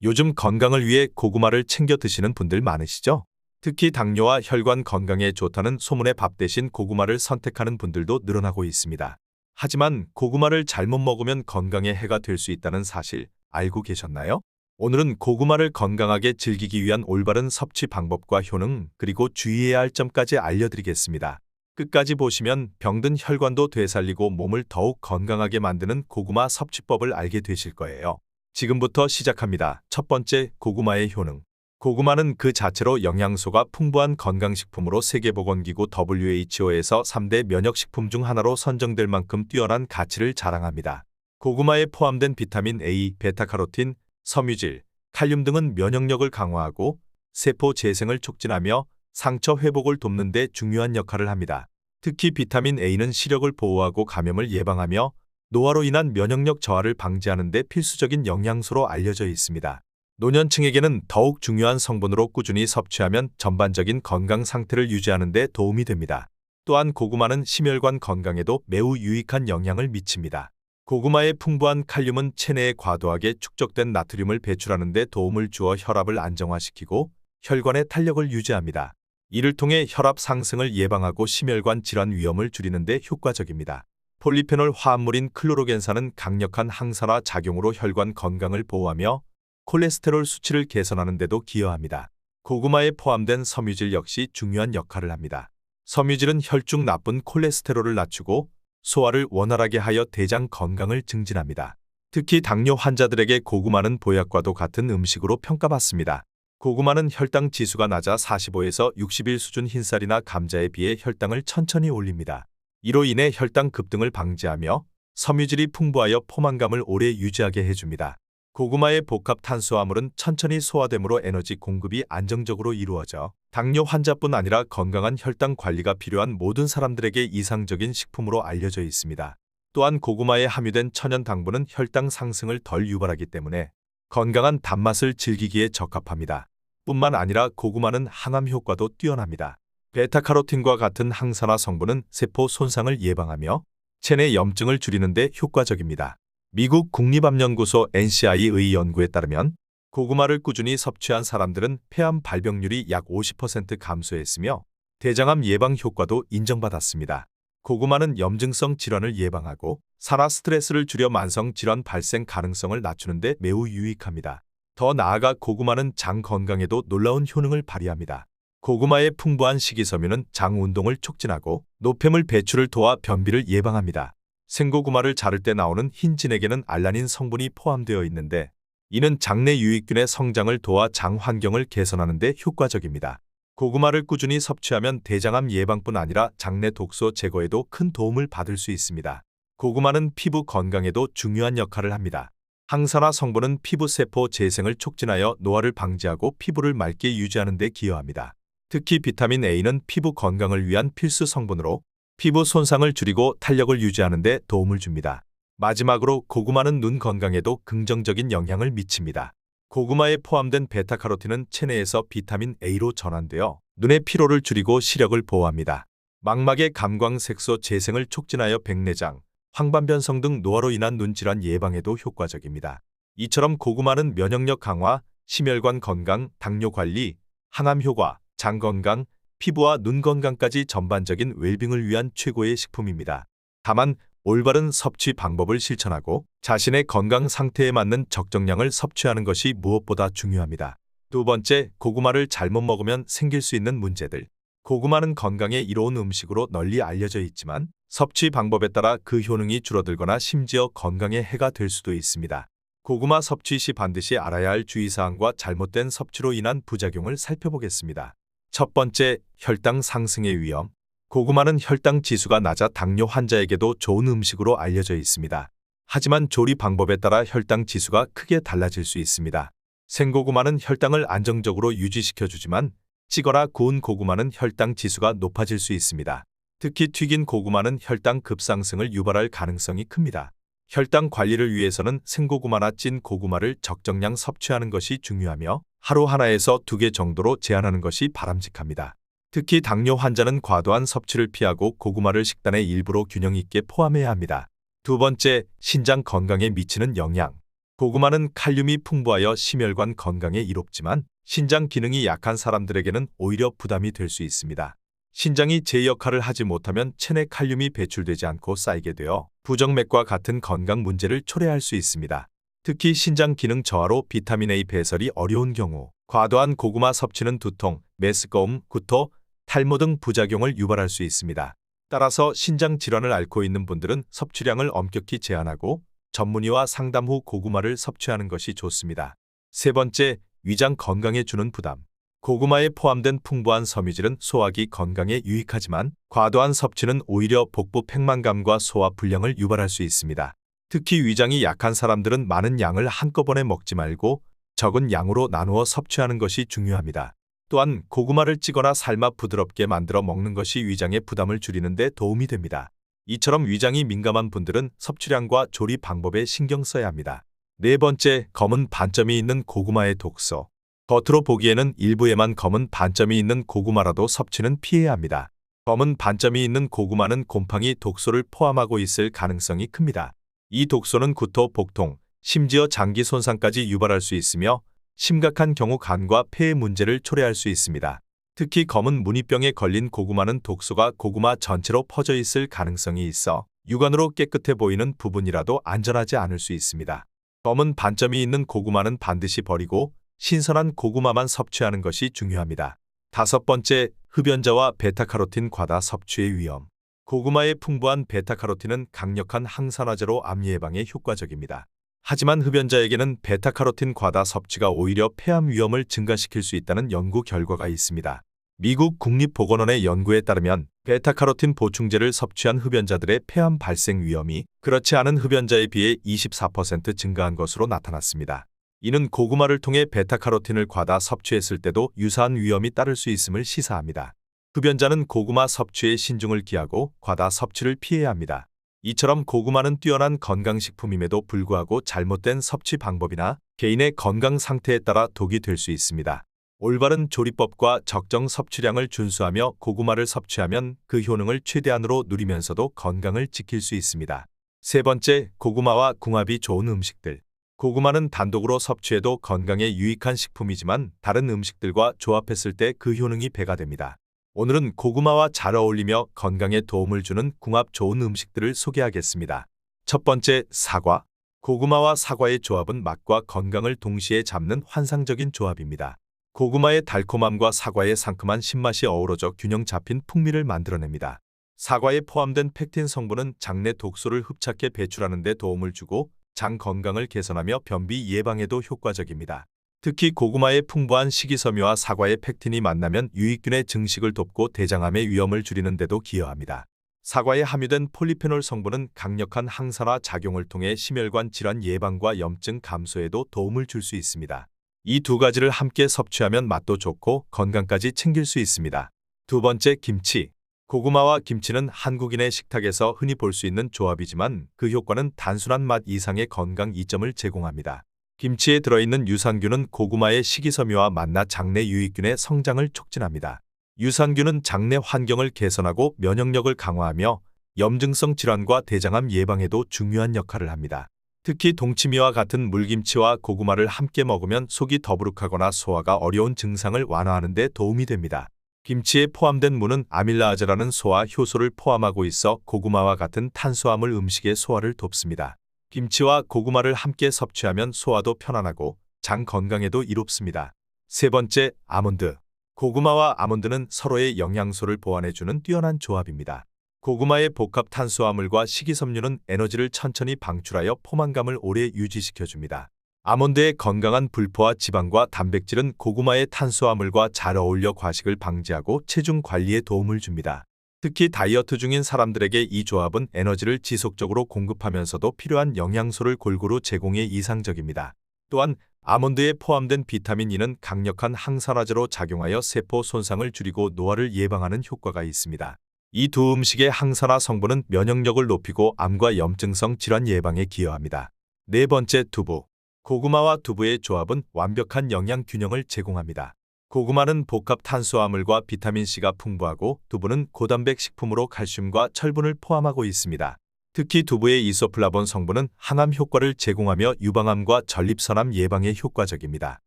요즘 건강을 위해 고구마를 챙겨 드시는 분들 많으시죠? 특히 당뇨와 혈관 건강에 좋다는 소문의 밥 대신 고구마를 선택하는 분들도 늘어나고 있습니다. 하지만 고구마를 잘못 먹으면 건강에 해가 될 수 있다는 사실 알고 계셨나요? 오늘은 고구마를 건강하게 즐기기 위한 올바른 섭취 방법과 효능, 그리고 주의해야 할 점까지 알려드리겠습니다. 끝까지 보시면 병든 혈관도 되살리고 몸을 더욱 건강하게 만드는 고구마 섭취법을 알게 되실 거예요. 지금부터 시작합니다. 첫 번째, 고구마의 효능. 고구마는 그 자체로 영양소가 풍부한 건강식품으로 세계보건기구 WHO에서 3대 면역식품 중 하나로 선정될 만큼 뛰어난 가치를 자랑합니다. 고구마에 포함된 비타민 A, 베타카로틴, 섬유질, 칼륨 등은 면역력을 강화하고 세포 재생을 촉진하며 상처 회복을 돕는 데 중요한 역할을 합니다. 특히 비타민 A는 시력을 보호하고 감염을 예방하며 노화로 인한 면역력 저하를 방지하는 데 필수적인 영양소로 알려져 있습니다. 노년층에게는 더욱 중요한 성분으로 꾸준히 섭취하면 전반적인 건강 상태를 유지하는 데 도움이 됩니다. 또한 고구마는 심혈관 건강에도 매우 유익한 영향을 미칩니다. 고구마의 풍부한 칼륨은 체내에 과도하게 축적된 나트륨을 배출하는 데 도움을 주어 혈압을 안정화시키고 혈관의 탄력을 유지합니다. 이를 통해 혈압 상승을 예방하고 심혈관 질환 위험을 줄이는 데 효과적입니다. 폴리페놀 화합물인 클로로겐산은 강력한 항산화 작용으로 혈관 건강을 보호하며 콜레스테롤 수치를 개선하는 데도 기여합니다. 고구마에 포함된 섬유질 역시 중요한 역할을 합니다. 섬유질은 혈중 나쁜 콜레스테롤을 낮추고 소화를 원활하게 하여 대장 건강을 증진합니다. 특히 당뇨 환자들에게 고구마는 보약과도 같은 음식으로 평가받습니다. 고구마는 혈당 지수가 낮아 45에서 61 수준 흰쌀이나 감자에 비해 혈당을 천천히 올립니다. 이로 인해 혈당 급등을 방지하며 섬유질이 풍부하여 포만감을 오래 유지하게 해줍니다. 고구마의 복합 탄수화물은 천천히 소화되므로 에너지 공급이 안정적으로 이루어져 당뇨 환자뿐 아니라 건강한 혈당 관리가 필요한 모든 사람들에게 이상적인 식품으로 알려져 있습니다. 또한 고구마에 함유된 천연 당분은 혈당 상승을 덜 유발하기 때문에 건강한 단맛을 즐기기에 적합합니다. 뿐만 아니라 고구마는 항암 효과도 뛰어납니다. 베타카로틴과 같은 항산화 성분은 세포 손상을 예방하며 체내 염증을 줄이는 데 효과적입니다. 미국 국립암연구소 NCI의 연구에 따르면 고구마를 꾸준히 섭취한 사람들은 폐암 발병률이 약 50% 감소했으며 대장암 예방 효과도 인정받았습니다. 고구마는 염증성 질환을 예방하고 산화 스트레스를 줄여 만성 질환 발생 가능성을 낮추는 데 매우 유익합니다. 더 나아가 고구마는 장 건강에도 놀라운 효능을 발휘합니다. 고구마의 풍부한 식이섬유는 장 운동을 촉진하고 노폐물 배출을 도와 변비를 예방합니다. 생고구마를 자를 때 나오는 흰 진액에는 알라닌 성분이 포함되어 있는데 이는 장내 유익균의 성장을 도와 장 환경을 개선하는 데 효과적입니다. 고구마를 꾸준히 섭취하면 대장암 예방뿐 아니라 장내 독소 제거에도 큰 도움을 받을 수 있습니다. 고구마는 피부 건강에도 중요한 역할을 합니다. 항산화 성분은 피부 세포 재생을 촉진하여 노화를 방지하고 피부를 맑게 유지하는 데 기여합니다. 특히 비타민 A는 피부 건강을 위한 필수 성분으로 피부 손상을 줄이고 탄력을 유지하는 데 도움을 줍니다. 마지막으로 고구마는 눈 건강에도 긍정적인 영향을 미칩니다. 고구마에 포함된 베타카로틴은 체내에서 비타민 A로 전환되어 눈의 피로를 줄이고 시력을 보호합니다. 망막의 감광색소 재생을 촉진하여 백내장, 황반변성 등 노화로 인한 눈질환 예방에도 효과적입니다. 이처럼 고구마는 면역력 강화, 심혈관 건강, 당뇨 관리, 항암 효과, 장 건강, 피부와 눈 건강까지 전반적인 웰빙을 위한 최고의 식품입니다. 다만 올바른 섭취 방법을 실천하고 자신의 건강 상태에 맞는 적정량을 섭취하는 것이 무엇보다 중요합니다. 두 번째, 고구마를 잘못 먹으면 생길 수 있는 문제들. 고구마는 건강에 이로운 음식으로 널리 알려져 있지만 섭취 방법에 따라 그 효능이 줄어들거나 심지어 건강에 해가 될 수도 있습니다. 고구마 섭취 시 반드시 알아야 할 주의사항과 잘못된 섭취로 인한 부작용을 살펴보겠습니다. 첫 번째, 혈당 상승의 위험. 고구마는 혈당 지수가 낮아 당뇨 환자에게도 좋은 음식으로 알려져 있습니다. 하지만 조리 방법에 따라 혈당 지수가 크게 달라질 수 있습니다. 생고구마는 혈당을 안정적으로 유지시켜주지만 찌거나 구운 고구마는 혈당 지수가 높아질 수 있습니다. 특히 튀긴 고구마는 혈당 급상승을 유발할 가능성이 큽니다. 혈당 관리를 위해서는 생고구마나 찐 고구마를 적정량 섭취하는 것이 중요하며 하루 하나에서 2개 정도로 제한하는 것이 바람직합니다. 특히 당뇨 환자는 과도한 섭취를 피하고 고구마를 식단의 일부로 균형 있게 포함해야 합니다. 두 번째, 신장 건강에 미치는 영향. 고구마는 칼륨이 풍부하여 심혈관 건강에 이롭지만 신장 기능이 약한 사람들에게는 오히려 부담이 될 수 있습니다. 신장이 제 역할을 하지 못하면 체내 칼륨이 배출되지 않고 쌓이게 되어 부정맥과 같은 건강 문제를 초래할 수 있습니다. 특히 신장 기능 저하로 비타민 A 배설이 어려운 경우 과도한 고구마 섭취는 두통, 메스꺼움, 구토, 탈모 등 부작용을 유발할 수 있습니다. 따라서 신장 질환을 앓고 있는 분들은 섭취량을 엄격히 제한하고 전문의와 상담 후 고구마를 섭취하는 것이 좋습니다. 세 번째, 위장 건강에 주는 부담. 고구마에 포함된 풍부한 섬유질은 소화기 건강에 유익하지만 과도한 섭취는 오히려 복부 팽만감과 소화 불량을 유발할 수 있습니다. 특히 위장이 약한 사람들은 많은 양을 한꺼번에 먹지 말고 적은 양으로 나누어 섭취하는 것이 중요합니다. 또한 고구마를 찌거나 삶아 부드럽게 만들어 먹는 것이 위장의 부담을 줄이는 데 도움이 됩니다. 이처럼 위장이 민감한 분들은 섭취량과 조리 방법에 신경 써야 합니다. 네 번째, 검은 반점이 있는 고구마의 독소. 겉으로 보기에는 일부에만 검은 반점이 있는 고구마라도 섭취는 피해야 합니다. 검은 반점이 있는 고구마는 곰팡이 독소를 포함하고 있을 가능성이 큽니다. 이 독소는 구토, 복통, 심지어 장기 손상까지 유발할 수 있으며 심각한 경우 간과 폐의 문제를 초래할 수 있습니다. 특히 검은 무늬병에 걸린 고구마는 독소가 고구마 전체로 퍼져 있을 가능성이 있어 육안으로 깨끗해 보이는 부분이라도 안전하지 않을 수 있습니다. 검은 반점이 있는 고구마는 반드시 버리고 신선한 고구마만 섭취하는 것이 중요합니다. 다섯 번째, 흡연자와 베타카로틴 과다 섭취의 위험. 고구마의 풍부한 베타카로틴은 강력한 항산화제로 암 예방에 효과적입니다. 하지만 흡연자에게는 베타카로틴 과다 섭취가 오히려 폐암 위험을 증가시킬 수 있다는 연구 결과가 있습니다. 미국 국립보건원의 연구에 따르면 베타카로틴 보충제를 섭취한 흡연자들의 폐암 발생 위험이 그렇지 않은 흡연자에 비해 24% 증가한 것으로 나타났습니다. 이는 고구마를 통해 베타카로틴을 과다 섭취했을 때도 유사한 위험이 따를 수 있음을 시사합니다. 흡연자는 고구마 섭취에 신중을 기하고 과다 섭취를 피해야 합니다. 이처럼 고구마는 뛰어난 건강식품임에도 불구하고 잘못된 섭취 방법이나 개인의 건강 상태에 따라 독이 될 수 있습니다. 올바른 조리법과 적정 섭취량을 준수하며 고구마를 섭취하면 그 효능을 최대한으로 누리면서도 건강을 지킬 수 있습니다. 세 번째, 고구마와 궁합이 좋은 음식들. 고구마는 단독으로 섭취해도 건강에 유익한 식품이지만 다른 음식들과 조합했을 때 그 효능이 배가 됩니다. 오늘은 고구마와 잘 어울리며 건강에 도움을 주는 궁합 좋은 음식들을 소개하겠습니다. 첫 번째, 사과. 고구마와 사과의 조합은 맛과 건강을 동시에 잡는 환상적인 조합입니다. 고구마의 달콤함과 사과의 상큼한 신맛이 어우러져 균형 잡힌 풍미를 만들어냅니다. 사과에 포함된 펙틴 성분은 장내 독소를 흡착해 배출하는 데 도움을 주고 장 건강을 개선하며 변비 예방에도 효과적입니다. 특히 고구마의 풍부한 식이섬유와 사과의 펙틴이 만나면 유익균의 증식을 돕고 대장암의 위험을 줄이는 데도 기여합니다. 사과에 함유된 폴리페놀 성분은 강력한 항산화 작용을 통해 심혈관 질환 예방과 염증 감소에도 도움을 줄 수 있습니다. 이 두 가지를 함께 섭취하면 맛도 좋고 건강까지 챙길 수 있습니다. 두 번째, 김치. 고구마와 김치는 한국인의 식탁에서 흔히 볼 수 있는 조합이지만 그 효과는 단순한 맛 이상의 건강 이점을 제공합니다. 김치에 들어있는 유산균은 고구마의 식이섬유와 만나 장내 유익균의 성장을 촉진합니다. 유산균은 장내 환경을 개선하고 면역력을 강화하며 염증성 질환과 대장암 예방에도 중요한 역할을 합니다. 특히 동치미와 같은 물김치와 고구마를 함께 먹으면 속이 더부룩하거나 소화가 어려운 증상을 완화하는 데 도움이 됩니다. 김치에 포함된 무는 아밀라아제라는 소화 효소를 포함하고 있어 고구마와 같은 탄수화물 음식의 소화를 돕습니다. 김치와 고구마를 함께 섭취하면 소화도 편안하고 장 건강에도 이롭습니다. 세 번째, 아몬드. 고구마와 아몬드는 서로의 영양소를 보완해주는 뛰어난 조합입니다. 고구마의 복합 탄수화물과 식이섬유는 에너지를 천천히 방출하여 포만감을 오래 유지시켜줍니다. 아몬드의 건강한 불포화 지방과 단백질은 고구마의 탄수화물과 잘 어울려 과식을 방지하고 체중 관리에 도움을 줍니다. 특히 다이어트 중인 사람들에게 이 조합은 에너지를 지속적으로 공급하면서도 필요한 영양소를 골고루 제공해 이상적입니다. 또한 아몬드에 포함된 비타민 E는 강력한 항산화제로 작용하여 세포 손상을 줄이고 노화를 예방하는 효과가 있습니다. 이 두 음식의 항산화 성분은 면역력을 높이고 암과 염증성 질환 예방에 기여합니다. 네 번째, 두부. 고구마와 두부의 조합은 완벽한 영양 균형을 제공합니다. 고구마는 복합 탄수화물과 비타민C가 풍부하고 두부는 고단백 식품으로 칼슘과 철분을 포함하고 있습니다. 특히 두부의 이소플라본 성분은 항암 효과를 제공하며 유방암과 전립선암 예방에 효과적입니다.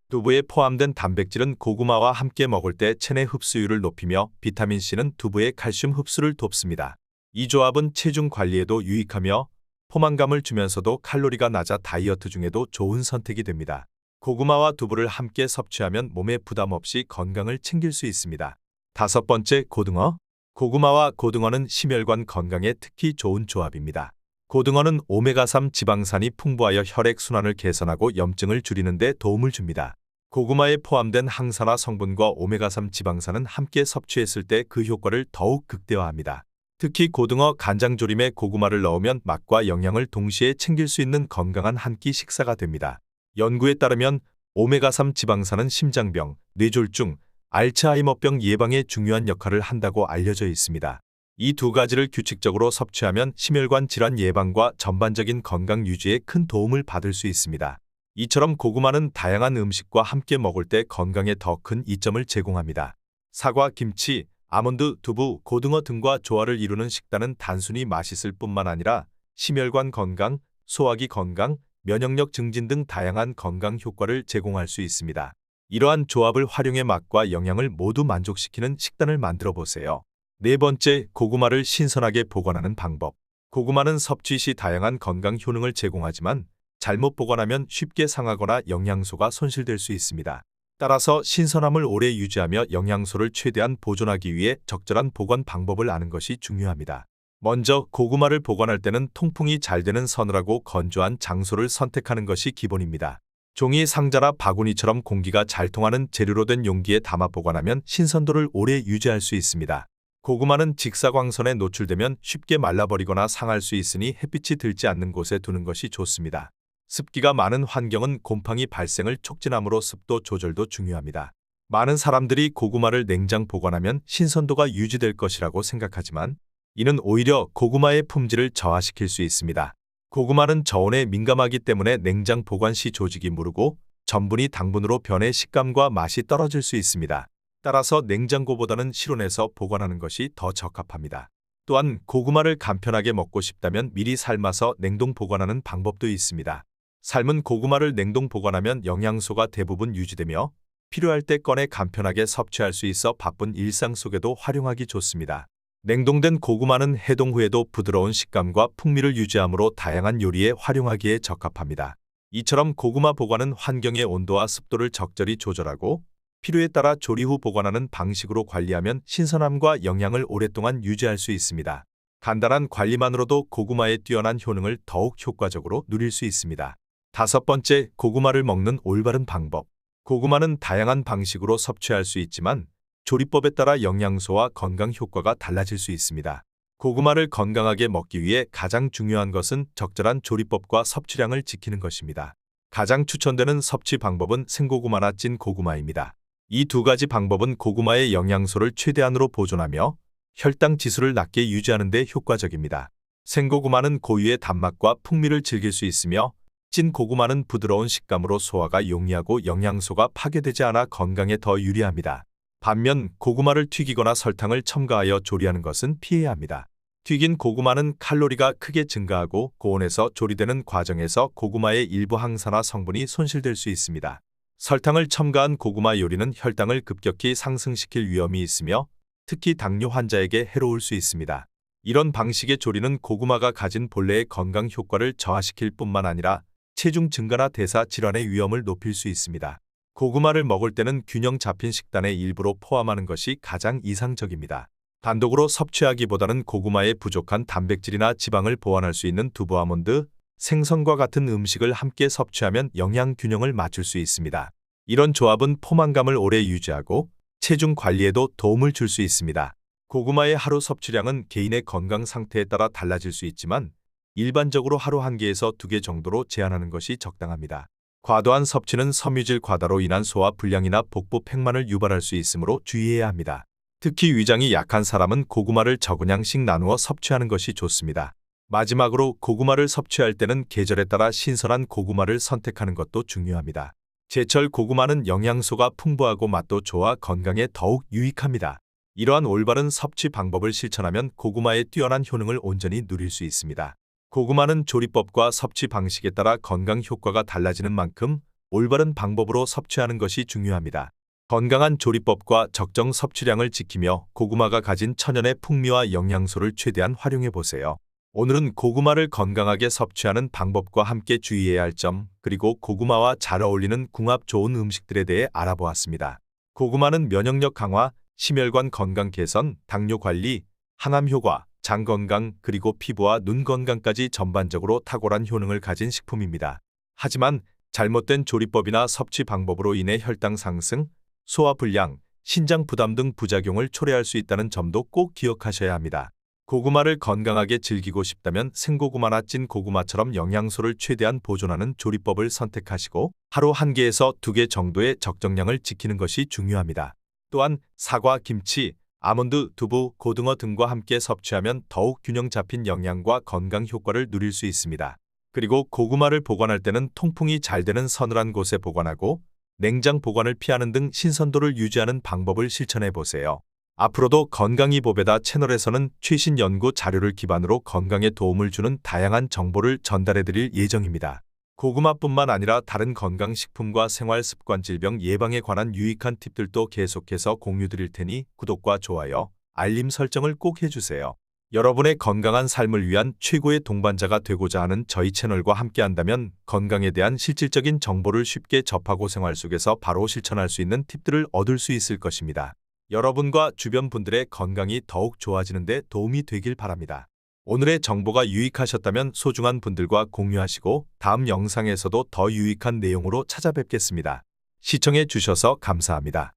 두부에 포함된 단백질은 고구마와 함께 먹을 때 체내 흡수율을 높이며 비타민C는 두부의 칼슘 흡수를 돕습니다. 이 조합은 체중 관리에도 유익하며 포만감을 주면서도 칼로리가 낮아 다이어트 중에도 좋은 선택이 됩니다. 고구마와 두부를 함께 섭취하면 몸에 부담 없이 건강을 챙길 수 있습니다. 다섯 번째, 고등어. 고구마와 고등어는 심혈관 건강에 특히 좋은 조합입니다. 고등어는 오메가3 지방산이 풍부하여 혈액순환을 개선하고 염증을 줄이는 데 도움을 줍니다. 고구마에 포함된 항산화 성분과 오메가3 지방산은 함께 섭취했을 때 그 효과를 더욱 극대화합니다. 특히 고등어 간장조림에 고구마를 넣으면 맛과 영양을 동시에 챙길 수 있는 건강한 한 끼 식사가 됩니다. 연구에 따르면 오메가3 지방산은 심장병, 뇌졸중, 알츠하이머병 예방에 중요한 역할을 한다고 알려져 있습니다. 이 두 가지를 규칙적으로 섭취하면 심혈관 질환 예방과 전반적인 건강 유지에 큰 도움을 받을 수 있습니다. 이처럼 고구마는 다양한 음식과 함께 먹을 때 건강에 더 큰 이점을 제공합니다. 사과, 김치, 아몬드, 두부, 고등어 등과 조화를 이루는 식단은 단순히 맛있을 뿐만 아니라 심혈관 건강, 소화기 건강, 면역력 증진 등 다양한 건강 효과를 제공할 수 있습니다. 이러한 조합을 활용해 맛과 영양을 모두 만족시키는 식단을 만들어 보세요. 네 번째, 고구마를 신선하게 보관하는 방법. 고구마는 섭취 시 다양한 건강 효능을 제공하지만 잘못 보관하면 쉽게 상하거나 영양소가 손실될 수 있습니다. 따라서 신선함을 오래 유지하며 영양소를 최대한 보존하기 위해 적절한 보관 방법을 아는 것이 중요합니다. 먼저 고구마를 보관할 때는 통풍이 잘 되는 서늘하고 건조한 장소를 선택하는 것이 기본입니다. 종이 상자나 바구니처럼 공기가 잘 통하는 재료로 된 용기에 담아 보관하면 신선도를 오래 유지할 수 있습니다. 고구마는 직사광선에 노출되면 쉽게 말라버리거나 상할 수 있으니 햇빛이 들지 않는 곳에 두는 것이 좋습니다. 습기가 많은 환경은 곰팡이 발생을 촉진하므로 습도 조절도 중요합니다. 많은 사람들이 고구마를 냉장 보관하면 신선도가 유지될 것이라고 생각하지만 이는 오히려 고구마의 품질을 저하시킬 수 있습니다. 고구마는 저온에 민감하기 때문에 냉장 보관 시 조직이 무르고 전분이 당분으로 변해 식감과 맛이 떨어질 수 있습니다. 따라서 냉장고보다는 실온에서 보관하는 것이 더 적합합니다. 또한 고구마를 간편하게 먹고 싶다면 미리 삶아서 냉동 보관하는 방법도 있습니다. 삶은 고구마를 냉동 보관하면 영양소가 대부분 유지되며 필요할 때 꺼내 간편하게 섭취할 수 있어 바쁜 일상 속에도 활용하기 좋습니다. 냉동된 고구마는 해동 후에도 부드러운 식감과 풍미를 유지하므로 다양한 요리에 활용하기에 적합합니다. 이처럼 고구마 보관은 환경의 온도와 습도를 적절히 조절하고 필요에 따라 조리 후 보관하는 방식으로 관리하면 신선함과 영양을 오랫동안 유지할 수 있습니다. 간단한 관리만으로도 고구마의 뛰어난 효능을 더욱 효과적으로 누릴 수 있습니다. 다섯 번째, 고구마를 먹는 올바른 방법. 고구마는 다양한 방식으로 섭취할 수 있지만 조리법에 따라 영양소와 건강 효과가 달라질 수 있습니다. 고구마를 건강하게 먹기 위해 가장 중요한 것은 적절한 조리법과 섭취량을 지키는 것입니다. 가장 추천되는 섭취 방법은 생고구마나 찐 고구마입니다. 이 두 가지 방법은 고구마의 영양소를 최대한으로 보존하며 혈당 지수를 낮게 유지하는 데 효과적입니다. 생고구마는 고유의 단맛과 풍미를 즐길 수 있으며 찐 고구마는 부드러운 식감으로 소화가 용이하고 영양소가 파괴되지 않아 건강에 더 유리합니다. 반면 고구마를 튀기거나 설탕을 첨가하여 조리하는 것은 피해야 합니다. 튀긴 고구마는 칼로리가 크게 증가하고 고온에서 조리되는 과정에서 고구마의 일부 항산화 성분이 손실될 수 있습니다. 설탕을 첨가한 고구마 요리는 혈당을 급격히 상승시킬 위험이 있으며 특히 당뇨 환자에게 해로울 수 있습니다. 이런 방식의 조리는 고구마가 가진 본래의 건강 효과를 저하시킬 뿐만 아니라 체중 증가나 대사 질환의 위험을 높일 수 있습니다. 고구마를 먹을 때는 균형 잡힌 식단에 일부러 포함하는 것이 가장 이상적입니다. 단독으로 섭취하기보다는 고구마의 부족한 단백질이나 지방을 보완할 수 있는 두부, 아몬드, 생선과 같은 음식을 함께 섭취하면 영양 균형을 맞출 수 있습니다. 이런 조합은 포만감을 오래 유지하고 체중 관리에도 도움을 줄 수 있습니다. 고구마의 하루 섭취량은 개인의 건강 상태에 따라 달라질 수 있지만 일반적으로 하루 1개에서 2개 정도로 제한하는 것이 적당합니다. 과도한 섭취는 섬유질 과다로 인한 소화 불량이나 복부 팽만을 유발할 수 있으므로 주의해야 합니다. 특히 위장이 약한 사람은 고구마를 적은 양씩 나누어 섭취하는 것이 좋습니다. 마지막으로 고구마를 섭취할 때는 계절에 따라 신선한 고구마를 선택하는 것도 중요합니다. 제철 고구마는 영양소가 풍부하고 맛도 좋아 건강에 더욱 유익합니다. 이러한 올바른 섭취 방법을 실천하면 고구마의 뛰어난 효능을 온전히 누릴 수 있습니다. 고구마는 조리법과 섭취 방식에 따라 건강 효과가 달라지는 만큼 올바른 방법으로 섭취하는 것이 중요합니다. 건강한 조리법과 적정 섭취량을 지키며 고구마가 가진 천연의 풍미와 영양소를 최대한 활용해 보세요. 오늘은 고구마를 건강하게 섭취하는 방법과 함께 주의해야 할 점, 그리고 고구마와 잘 어울리는 궁합 좋은 음식들에 대해 알아보았습니다. 고구마는 면역력 강화, 심혈관 건강 개선, 당뇨 관리, 항암 효과, 장 건강, 그리고 피부와 눈 건강까지 전반적으로 탁월한 효능을 가진 식품입니다. 하지만 잘못된 조리법이나 섭취 방법으로 인해 혈당 상승, 소화불량, 신장 부담 등 부작용을 초래할 수 있다는 점도 꼭 기억하셔야 합니다. 고구마를 건강하게 즐기고 싶다면 생고구마나 찐 고구마처럼 영양소를 최대한 보존하는 조리법을 선택하시고 하루 1개에서 2개 정도의 적정량을 지키는 것이 중요합니다. 또한 사과, 김치, 아몬드, 두부, 고등어 등과 함께 섭취하면 더욱 균형 잡힌 영양과 건강 효과를 누릴 수 있습니다. 그리고 고구마를 보관할 때는 통풍이 잘 되는 서늘한 곳에 보관하고 냉장 보관을 피하는 등 신선도를 유지하는 방법을 실천해 보세요. 앞으로도 건강이보배다 채널에서는 최신 연구 자료를 기반으로 건강에 도움을 주는 다양한 정보를 전달해 드릴 예정입니다. 고구마뿐만 아니라 다른 건강식품과 생활습관 질병 예방에 관한 유익한 팁들도 계속해서 공유 드릴 테니 구독과 좋아요, 알림 설정을 꼭 해주세요. 여러분의 건강한 삶을 위한 최고의 동반자가 되고자 하는 저희 채널과 함께한다면 건강에 대한 실질적인 정보를 쉽게 접하고 생활 속에서 바로 실천할 수 있는 팁들을 얻을 수 있을 것입니다. 여러분과 주변 분들의 건강이 더욱 좋아지는 데 도움이 되길 바랍니다. 오늘의 정보가 유익하셨다면 소중한 분들과 공유하시고 다음 영상에서도 더 유익한 내용으로 찾아뵙겠습니다. 시청해 주셔서 감사합니다.